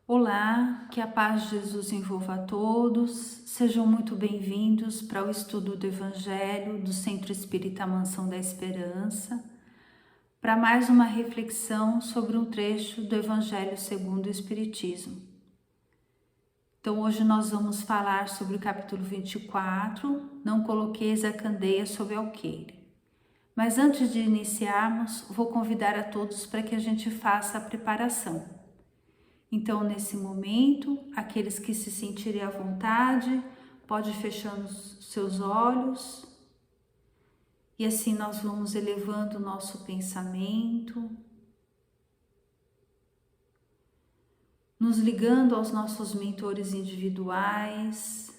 Olá, que a paz de Jesus envolva a todos. Sejam muito bem-vindos para o estudo do Evangelho do Centro Espírita Mansão da Esperança, para mais uma reflexão sobre um trecho do Evangelho segundo o Espiritismo. Então, hoje nós vamos falar sobre o capítulo 24, Não coloqueis a candeia sob alqueire. Mas antes de iniciarmos, vou convidar a todos para que a gente faça a preparação. Então, nesse momento, aqueles que se sentirem à vontade, pode fechar os seus olhos e assim nós vamos elevando o nosso pensamento, nos ligando aos nossos mentores individuais,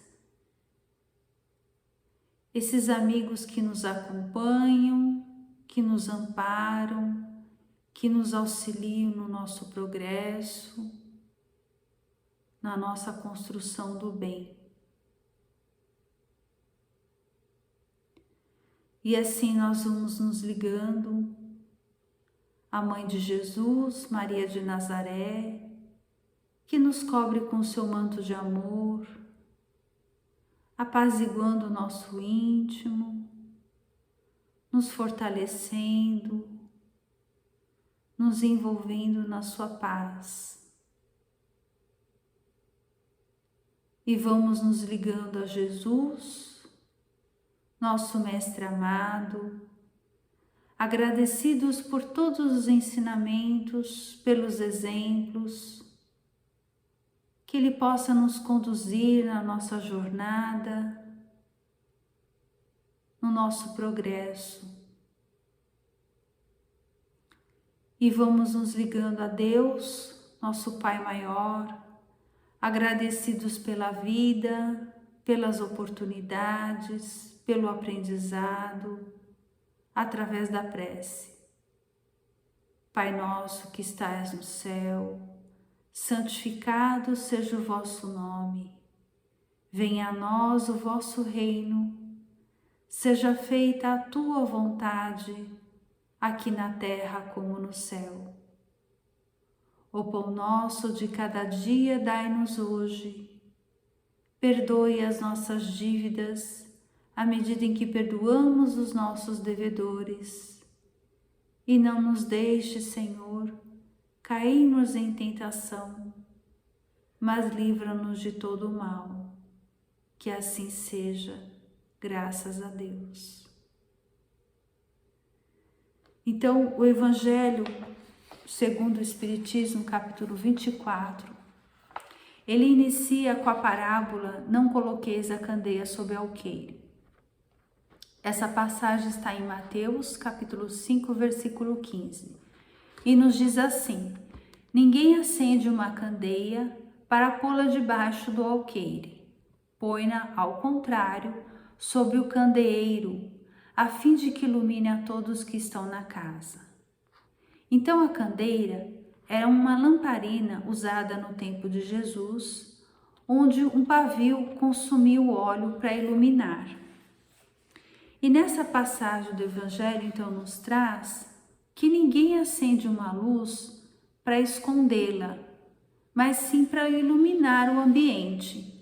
esses amigos que nos acompanham, que nos amparam, que nos auxiliam no nosso progresso, na nossa construção do bem. E assim nós vamos nos ligando à Mãe de Jesus, Maria de Nazaré, que nos cobre com seu manto de amor, apaziguando o nosso íntimo, nos fortalecendo, nos envolvendo na sua paz. E vamos nos ligando a Jesus, nosso Mestre amado, agradecidos por todos os ensinamentos, pelos exemplos, que Ele possa nos conduzir na nossa jornada, no nosso progresso. E vamos nos ligando a Deus, nosso Pai maior, agradecidos pela vida, pelas oportunidades, pelo aprendizado, através da prece. Pai nosso que estás no céu, santificado seja o vosso nome. Venha a nós o vosso reino. Seja feita a tua vontade, aqui na terra como no céu. O pão nosso de cada dia dai-nos hoje. Perdoe as nossas dívidas, à medida em que perdoamos os nossos devedores. E não nos deixe, Senhor, cairmos em tentação, mas livra-nos de todo o mal. Que assim seja, graças a Deus. Então, o Evangelho segundo o Espiritismo, capítulo 24, ele inicia com a parábola Não coloqueis a candeia sob alqueire. Essa passagem está em Mateus, capítulo 5, versículo 15, e nos diz assim: Ninguém acende uma candeia para pô-la debaixo do alqueire. Põe-na, ao contrário, sobre o candeeiro, a fim de que ilumine a todos que estão na casa. Então a candeira era uma lamparina usada no tempo de Jesus, onde um pavio consumia o óleo para iluminar. E nessa passagem do Evangelho, então, nos traz que ninguém acende uma luz para escondê-la, mas sim para iluminar o ambiente.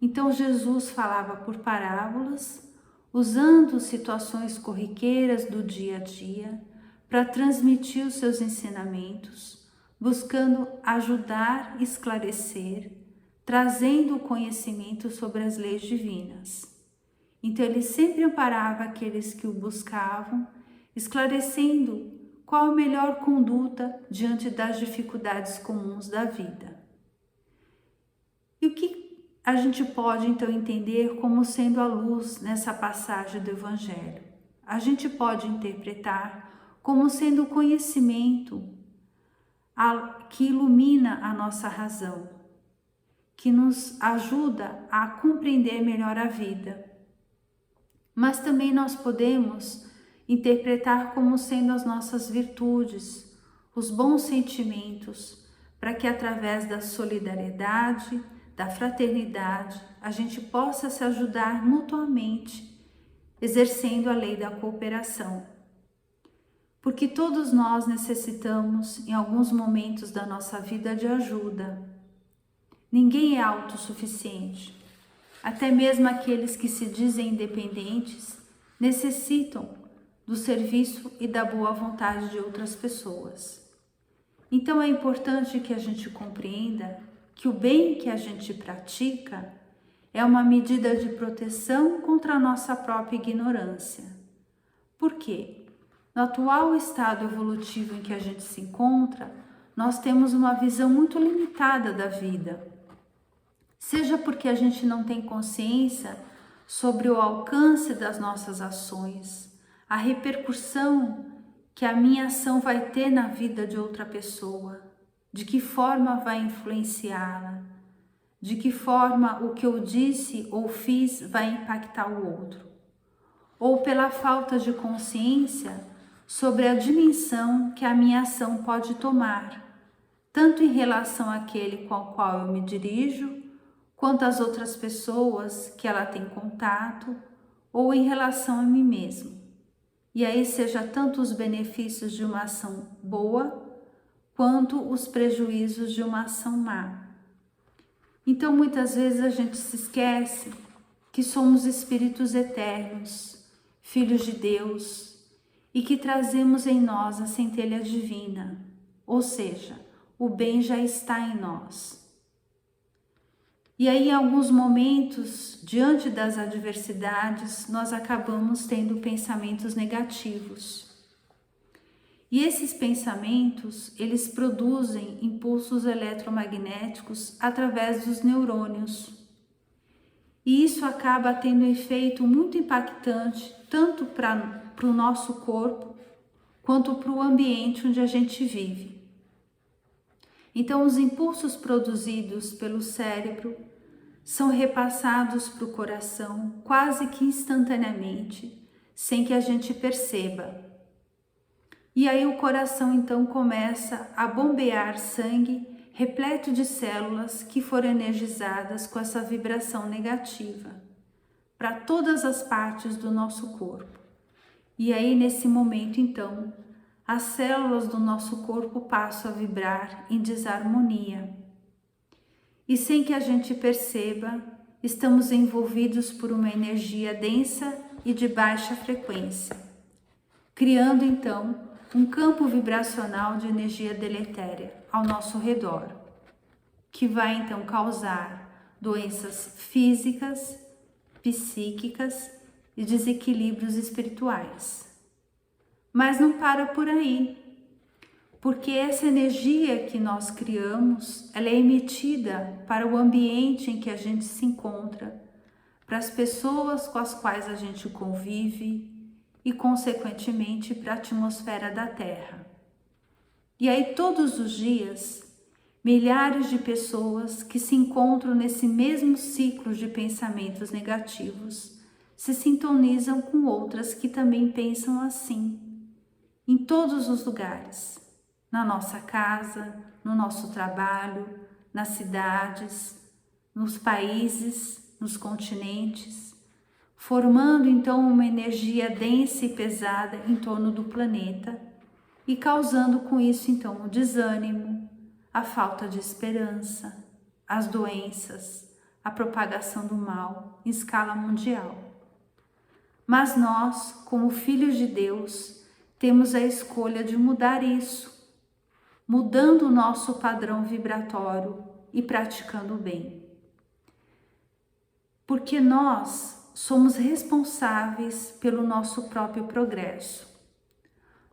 Então Jesus falava por parábolas, usando situações corriqueiras do dia a dia, para transmitir os seus ensinamentos, buscando ajudar e esclarecer, trazendo o conhecimento sobre as leis divinas. Então ele sempre amparava aqueles que o buscavam, esclarecendo qual a melhor conduta diante das dificuldades comuns da vida. E o que a gente pode então entender como sendo a luz nessa passagem do Evangelho? A gente pode interpretar como sendo o conhecimento que ilumina a nossa razão, que nos ajuda a compreender melhor a vida. Mas também nós podemos interpretar como sendo as nossas virtudes, os bons sentimentos, para que através da solidariedade, da fraternidade, a gente possa se ajudar mutuamente, exercendo a lei da cooperação. porque todos nós necessitamos, em alguns momentos da nossa vida, de ajuda. Ninguém é autossuficiente. Até mesmo aqueles que se dizem independentes necessitam do serviço e da boa vontade de outras pessoas. Então é importante que a gente compreenda que o bem que a gente pratica é uma medida de proteção contra a nossa própria ignorância. Por quê? No atual estado evolutivo em que a gente se encontra, nós temos uma visão muito limitada da vida. Seja porque a gente não tem consciência sobre o alcance das nossas ações, a repercussão que a minha ação vai ter na vida de outra pessoa, de que forma vai influenciá-la, de que forma o que eu disse ou fiz vai impactar o outro, ou pela falta de consciência sobre a dimensão que a minha ação pode tomar, tanto em relação àquele com o qual eu me dirijo, quanto às outras pessoas que ela tem contato, ou em relação a mim mesmo. E aí seja tanto os benefícios de uma ação boa, quanto os prejuízos de uma ação má. Então muitas vezes a gente se esquece que somos espíritos eternos, filhos de Deus, e que trazemos em nós a centelha divina, ou seja, o bem já está em nós. E aí, em alguns momentos, diante das adversidades, nós acabamos tendo pensamentos negativos. E esses pensamentos, eles produzem impulsos eletromagnéticos através dos neurônios. E isso acaba tendo um efeito muito impactante, tanto para o nosso corpo, quanto para o ambiente onde a gente vive. Então, os impulsos produzidos pelo cérebro são repassados para o coração quase que instantaneamente, sem que a gente perceba. E aí o coração então começa a bombear sangue repleto de células que foram energizadas com essa vibração negativa para todas as partes do nosso corpo. E aí nesse momento então, as células do nosso corpo passam a vibrar em desarmonia. E sem que a gente perceba, estamos envolvidos por uma energia densa e de baixa frequência, criando então um campo vibracional de energia deletéria ao nosso redor, que vai então causar doenças físicas, psíquicas e desequilíbrios espirituais. Mas não para por aí, porque essa energia que nós criamos, ela é emitida para o ambiente em que a gente se encontra, para as pessoas com as quais a gente convive e, consequentemente, para a atmosfera da Terra. E aí, todos os dias, milhares de pessoas que se encontram nesse mesmo ciclo de pensamentos negativos se sintonizam com outras que também pensam assim, em todos os lugares. Na nossa casa, no nosso trabalho, nas cidades, nos países, nos continentes, formando então uma energia densa e pesada em torno do planeta e causando com isso então o desânimo, a falta de esperança, as doenças, a propagação do mal em escala mundial. Mas nós, como filhos de Deus, temos a escolha de mudar isso, mudando o nosso padrão vibratório e praticando o bem. Porque nós somos responsáveis pelo nosso próprio progresso.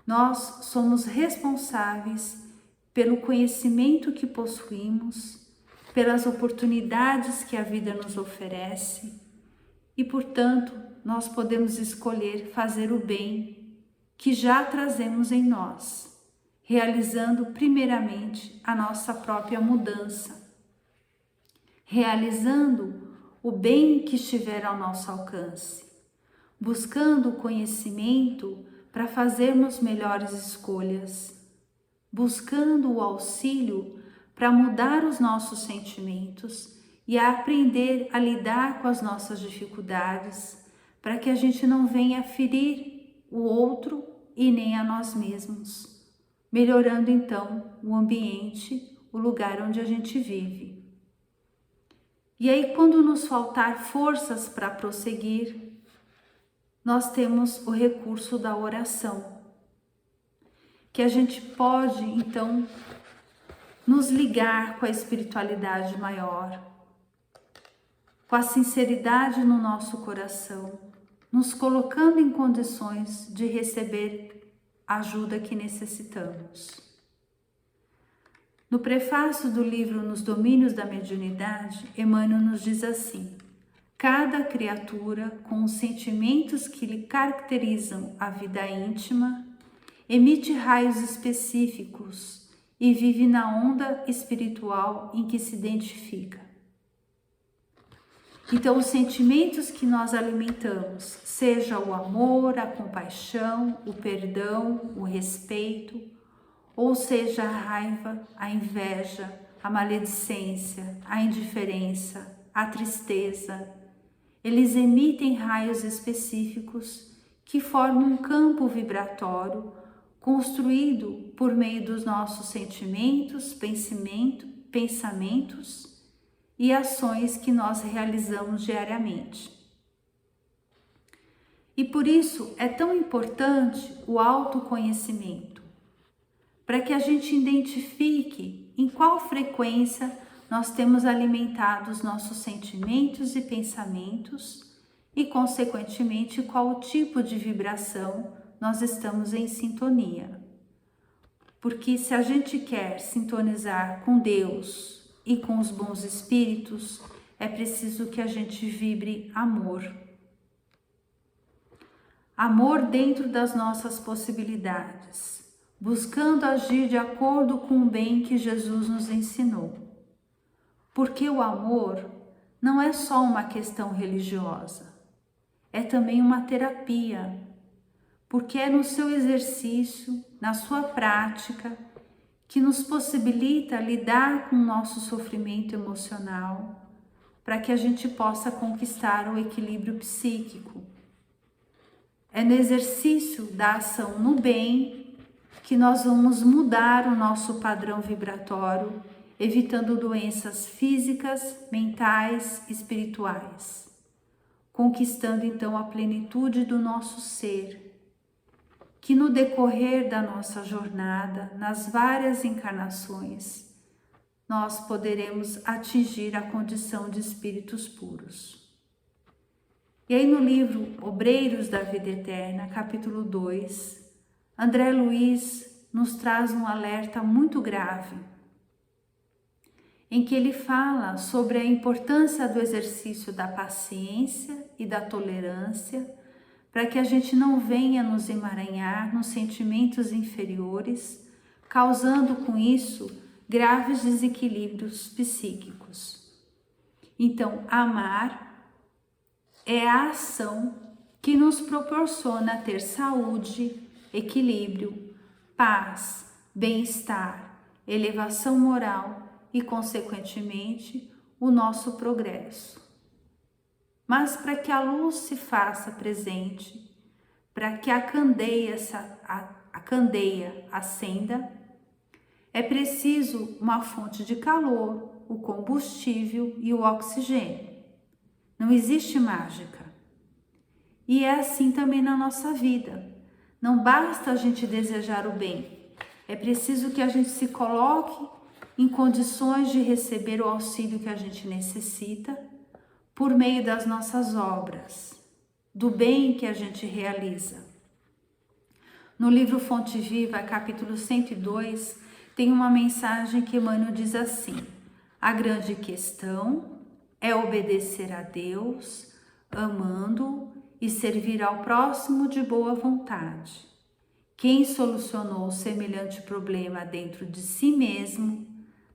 Nós somos responsáveis pelo conhecimento que possuímos, pelas oportunidades que a vida nos oferece e, portanto, nós podemos escolher fazer o bem que já trazemos em nós, realizando primeiramente a nossa própria mudança, realizando o bem que estiver ao nosso alcance, buscando o conhecimento para fazermos melhores escolhas, buscando o auxílio para mudar os nossos sentimentos e a aprender a lidar com as nossas dificuldades, para que a gente não venha ferir o outro e nem a nós mesmos, melhorando então o ambiente, o lugar onde a gente vive. E aí, quando nos faltar forças para prosseguir, nós temos o recurso da oração, que a gente pode então nos ligar com a espiritualidade maior, com a sinceridade no nosso coração, nos colocando em condições de receber a ajuda que necessitamos. No prefácio do livro Nos Domínios da Mediunidade, Emmanuel nos diz assim: cada criatura, com os sentimentos que lhe caracterizam a vida íntima, emite raios específicos e vive na onda espiritual em que se identifica. Então, os sentimentos que nós alimentamos, seja o amor, a compaixão, o perdão, o respeito, ou seja a raiva, a inveja, a maledicência, a indiferença, a tristeza, eles emitem raios específicos que formam um campo vibratório construído por meio dos nossos sentimentos, pensamentos e ações que nós realizamos diariamente. E por isso é tão importante o autoconhecimento, para que a gente identifique em qual frequência nós temos alimentado os nossos sentimentos e pensamentos e, consequentemente, qual o tipo de vibração nós estamos em sintonia. Porque se a gente quer sintonizar com Deus e com os bons espíritos, é preciso que a gente vibre amor. Amor dentro das nossas possibilidades, buscando agir de acordo com o bem que Jesus nos ensinou. Porque o amor não é só uma questão religiosa, é também uma terapia, porque é no seu exercício, na sua prática, que nos possibilita lidar com o nosso sofrimento emocional, para que a gente possa conquistar o equilíbrio psíquico. É no exercício da ação no bem que nós vamos mudar o nosso padrão vibratório, evitando doenças físicas, mentais, espirituais, conquistando então a plenitude do nosso ser, que no decorrer da nossa jornada, nas várias encarnações, nós poderemos atingir a condição de espíritos puros. E aí no livro Obreiros da Vida Eterna, capítulo 2, André Luiz nos traz um alerta muito grave, em que ele fala sobre a importância do exercício da paciência e da tolerância, para que a gente não venha nos emaranhar nos sentimentos inferiores, causando com isso graves desequilíbrios psíquicos. Então, amar é a ação que nos proporciona ter saúde, equilíbrio, paz, bem-estar, elevação moral e, consequentemente, o nosso progresso. Mas para que a luz se faça presente, para que a candeia acenda, é preciso uma fonte de calor, o combustível e o oxigênio. Não existe mágica. E é assim também na nossa vida. Não basta a gente desejar o bem, é preciso que a gente se coloque em condições de receber o auxílio que a gente necessita por meio das nossas obras, do bem que a gente realiza. No livro Fonte Viva, capítulo 102, tem uma mensagem que Emmanuel diz assim: a grande questão é obedecer a Deus, amando e servir ao próximo de boa vontade. Quem solucionou semelhante problema dentro de si mesmo,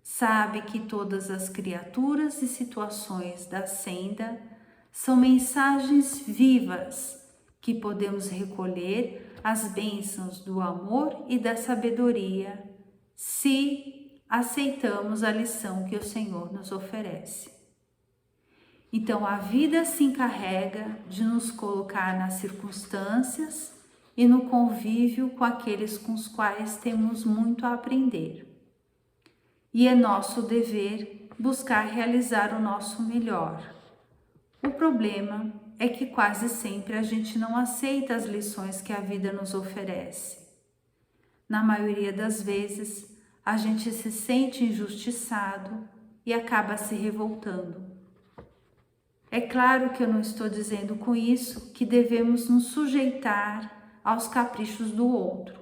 sabe que todas as criaturas e situações da senda são mensagens vivas que podemos recolher as bênçãos do amor e da sabedoria, se aceitamos a lição que o Senhor nos oferece. Então, a vida se encarrega de nos colocar nas circunstâncias e no convívio com aqueles com os quais temos muito a aprender. E é nosso dever buscar realizar o nosso melhor. O problema é que quase sempre a gente não aceita as lições que a vida nos oferece. Na maioria das vezes, a gente se sente injustiçado e acaba se revoltando. É claro que eu não estou dizendo com isso que devemos nos sujeitar aos caprichos do outro.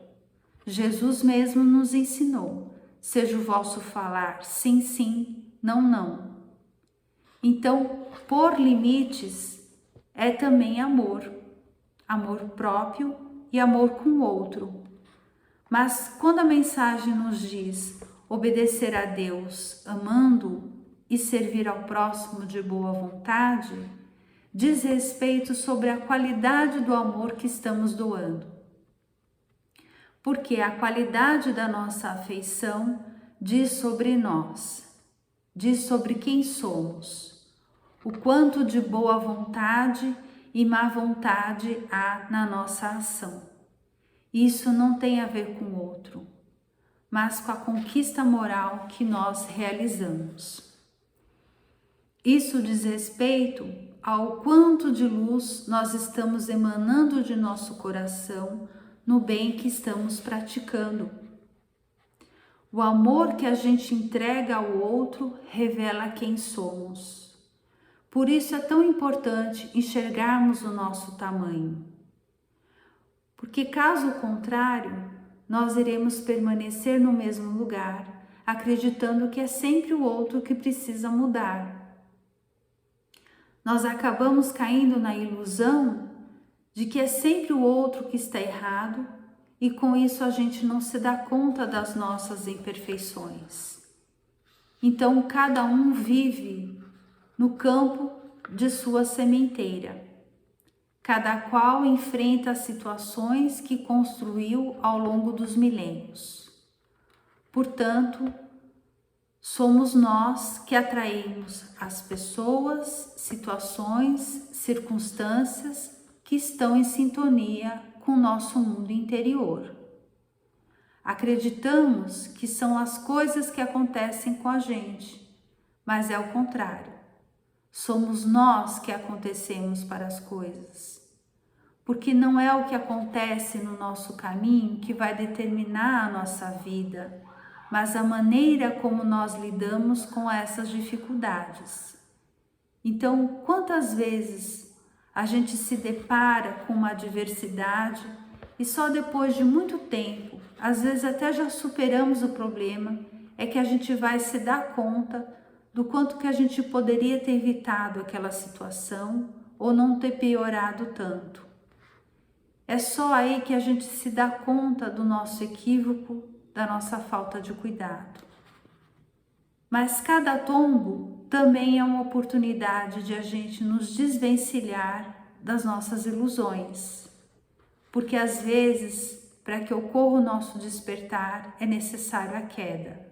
Jesus mesmo nos ensinou: seja o vosso falar sim, sim, não, não. Então, pôr limites é também amor, amor próprio e amor com o outro. Mas quando a mensagem nos diz obedecer a Deus amando e servir ao próximo de boa vontade, diz respeito sobre a qualidade do amor que estamos doando. Porque a qualidade da nossa afeição diz sobre nós, diz sobre quem somos, o quanto de boa vontade e má vontade há na nossa ação. Isso não tem a ver com o outro, mas com a conquista moral que nós realizamos. Isso diz respeito ao quanto de luz nós estamos emanando de nosso coração no bem que estamos praticando. O amor que a gente entrega ao outro revela quem somos. Por isso é tão importante enxergarmos o nosso tamanho. Porque caso contrário, nós iremos permanecer no mesmo lugar, acreditando que é sempre o outro que precisa mudar. Nós acabamos caindo na ilusão de que é sempre o outro que está errado e com isso a gente não se dá conta das nossas imperfeições. Então cada um vive no campo de sua sementeira. Cada qual enfrenta as situações que construiu ao longo dos milênios. Portanto, somos nós que atraímos as pessoas, situações, circunstâncias que estão em sintonia com o nosso mundo interior. Acreditamos que são as coisas que acontecem com a gente, mas é o contrário. Somos nós que acontecemos para as coisas. Porque não é o que acontece no nosso caminho que vai determinar a nossa vida, mas a maneira como nós lidamos com essas dificuldades. Então, quantas vezes a gente se depara com uma adversidade e só depois de muito tempo, às vezes até já superamos o problema, é que a gente vai se dar conta do quanto que a gente poderia ter evitado aquela situação ou não ter piorado tanto. É só aí que a gente se dá conta do nosso equívoco, da nossa falta de cuidado. Mas cada tombo também é uma oportunidade de a gente nos desvencilhar das nossas ilusões. Porque às vezes, para que ocorra o nosso despertar, é necessário a queda.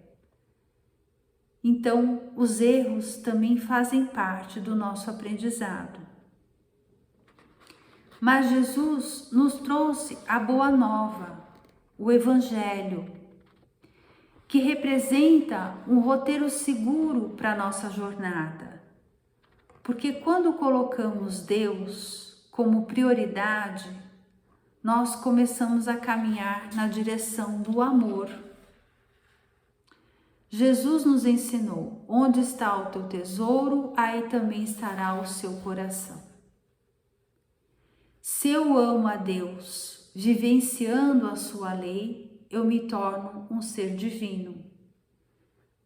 Então, os erros também fazem parte do nosso aprendizado. Mas Jesus nos trouxe a boa nova, o Evangelho, que representa um roteiro seguro para a nossa jornada. Porque quando colocamos Deus como prioridade, nós começamos a caminhar na direção do amor. Jesus nos ensinou: onde está o teu tesouro, aí também estará o seu coração. Se eu amo a Deus, vivenciando a sua lei, eu me torno um ser divino.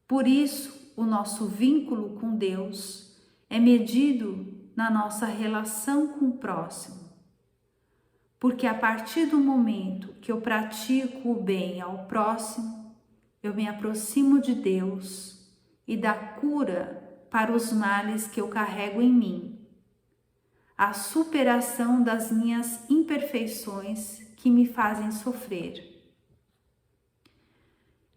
Por isso, o nosso vínculo com Deus é medido na nossa relação com o próximo. Porque a partir do momento que eu pratico o bem ao próximo, eu me aproximo de Deus e da cura para os males que eu carrego em mim. A superação das minhas imperfeições que me fazem sofrer.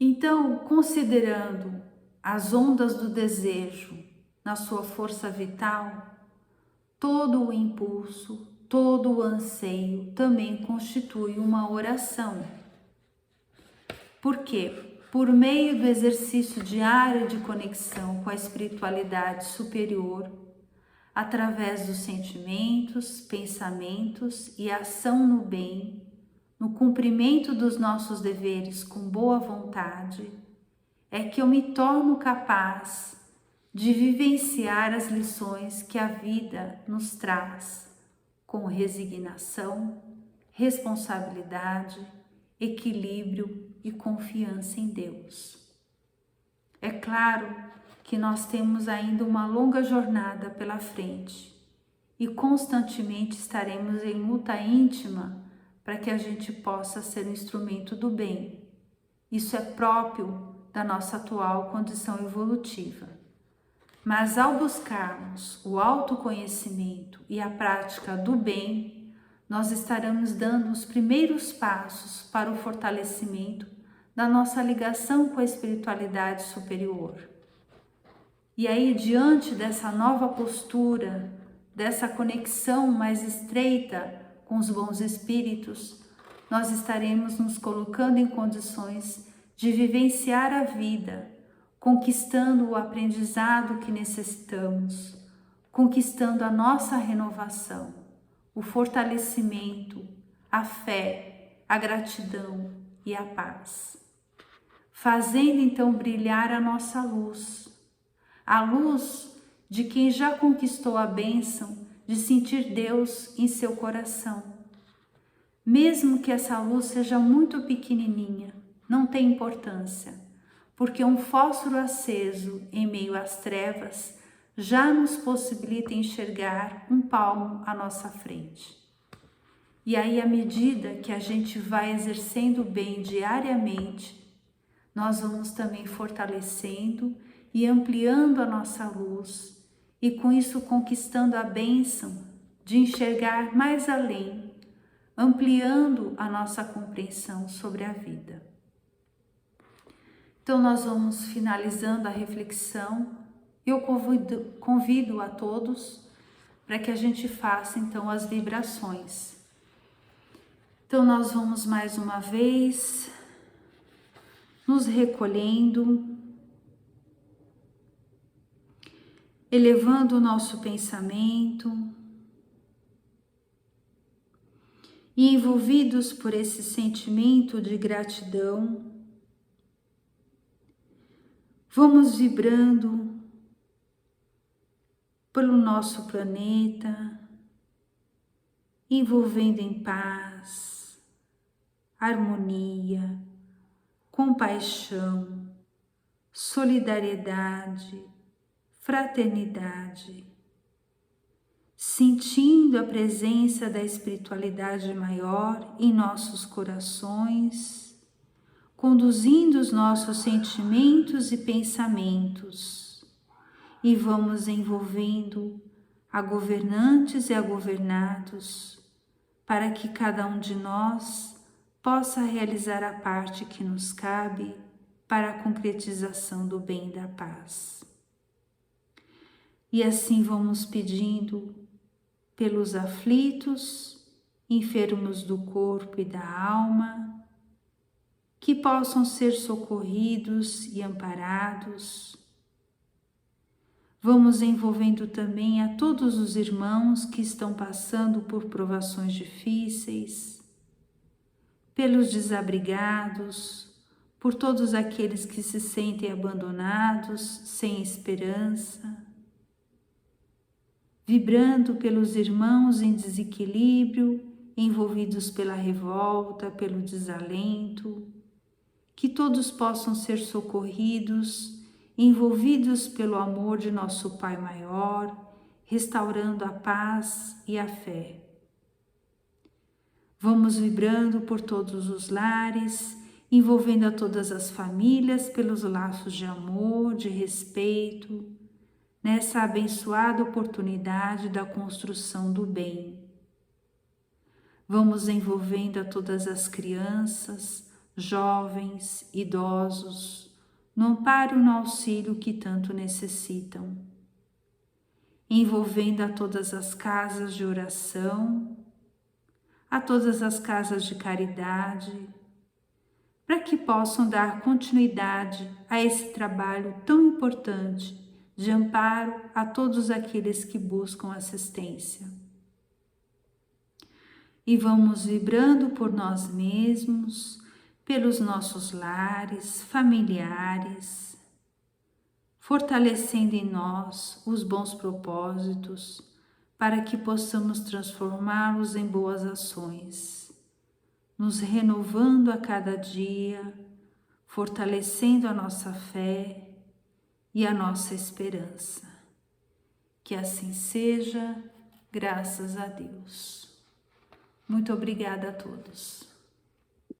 Então, considerando as ondas do desejo na sua força vital, todo o impulso, todo o anseio também constitui uma oração. Por quê? Por meio do exercício diário de conexão com a espiritualidade superior, através dos sentimentos, pensamentos e ação no bem, no cumprimento dos nossos deveres com boa vontade, é que eu me torno capaz de vivenciar as lições que a vida nos traz com resignação, responsabilidade, equilíbrio e confiança em Deus. É claro que nós temos ainda uma longa jornada pela frente e constantemente estaremos em luta íntima para que a gente possa ser um instrumento do bem. Isso é próprio da nossa atual condição evolutiva. Mas ao buscarmos o autoconhecimento e a prática do bem, nós estaremos dando os primeiros passos para o fortalecimento da nossa ligação com a espiritualidade superior. E aí, diante dessa nova postura, dessa conexão mais estreita com os bons espíritos, nós estaremos nos colocando em condições de vivenciar a vida, conquistando o aprendizado que necessitamos, conquistando a nossa renovação, o fortalecimento, a fé, a gratidão e a paz. Fazendo então brilhar a nossa luz, a luz de quem já conquistou a bênção de sentir Deus em seu coração. Mesmo que essa luz seja muito pequenininha, não tem importância, porque um fósforo aceso em meio às trevas já nos possibilita enxergar um palmo à nossa frente. E aí, à medida que a gente vai exercendo o bem diariamente, nós vamos também fortalecendo e ampliando a nossa luz e com isso conquistando a bênção de enxergar mais além, ampliando a nossa compreensão sobre a vida. Então nós vamos finalizando a reflexão. Eu convido a todos para que a gente faça então as vibrações. Então nós vamos mais uma vez nos recolhendo, elevando o nosso pensamento e envolvidos por esse sentimento de gratidão, vamos vibrando pelo nosso planeta, envolvendo em paz, harmonia, compaixão, solidariedade, fraternidade, sentindo a presença da espiritualidade maior em nossos corações, conduzindo os nossos sentimentos e pensamentos, e vamos envolvendo a governantes e a governados, para que cada um de nós possa realizar a parte que nos cabe para a concretização do bem e da paz. E assim vamos pedindo pelos aflitos, enfermos do corpo e da alma, que possam ser socorridos e amparados. Vamos envolvendo também a todos os irmãos que estão passando por provações difíceis, pelos desabrigados, por todos aqueles que se sentem abandonados, sem esperança, vibrando pelos irmãos em desequilíbrio, envolvidos pela revolta, pelo desalento, que todos possam ser socorridos, envolvidos pelo amor de nosso Pai Maior, restaurando a paz e a fé. Vamos vibrando por todos os lares, envolvendo a todas as famílias pelos laços de amor, de respeito, nessa abençoada oportunidade da construção do bem. Vamos envolvendo a todas as crianças, jovens, idosos, no amparo e no auxílio que tanto necessitam. Envolvendo a todas as casas de oração, a todas as casas de caridade, para que possam dar continuidade a esse trabalho tão importante de amparo a todos aqueles que buscam assistência. E vamos vibrando por nós mesmos, pelos nossos lares, familiares, fortalecendo em nós os bons propósitos, para que possamos transformá-los em boas ações, nos renovando a cada dia, fortalecendo a nossa fé e a nossa esperança. Que assim seja, graças a Deus. Muito obrigada a todos.